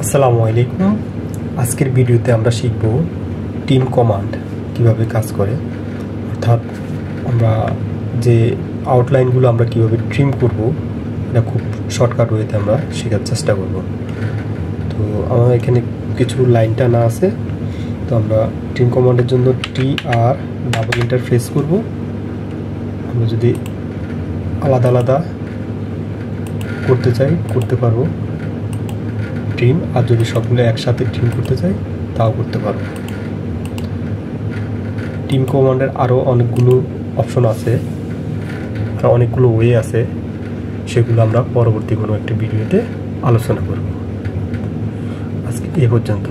আসসালামু আলাইকুম। আজকের ভিডিওতে আমরা শিখব টিম কমান্ড কিভাবে কাজ করে, অর্থাৎ আমরা যে আউটলাইনগুলো আমরা কিভাবে ট্রিম করব এটা খুব শর্টকাট ওয়েতে আমরা শেখার চেষ্টা করব। তো আমার এখানে কিছু লাইন টানা আছে, তো আমরা টিম কমান্ডের জন্য টি আর ডাবল ইন্টারফেস করব। আমরা যদি আলাদা আলাদা করতে চাই করতে পারবো ট্রিম, আর যদি সবগুলো একসাথে ট্রিম করতে চাই তাও করতে পারবো। টিম কমান্ডের আরও অনেকগুলো অপশন আছে, আর অনেকগুলো ওয়ে আছে, সেগুলো আমরা পরবর্তী কোনো একটা ভিডিওতে আলোচনা করব। আজকে এ পর্যন্ত।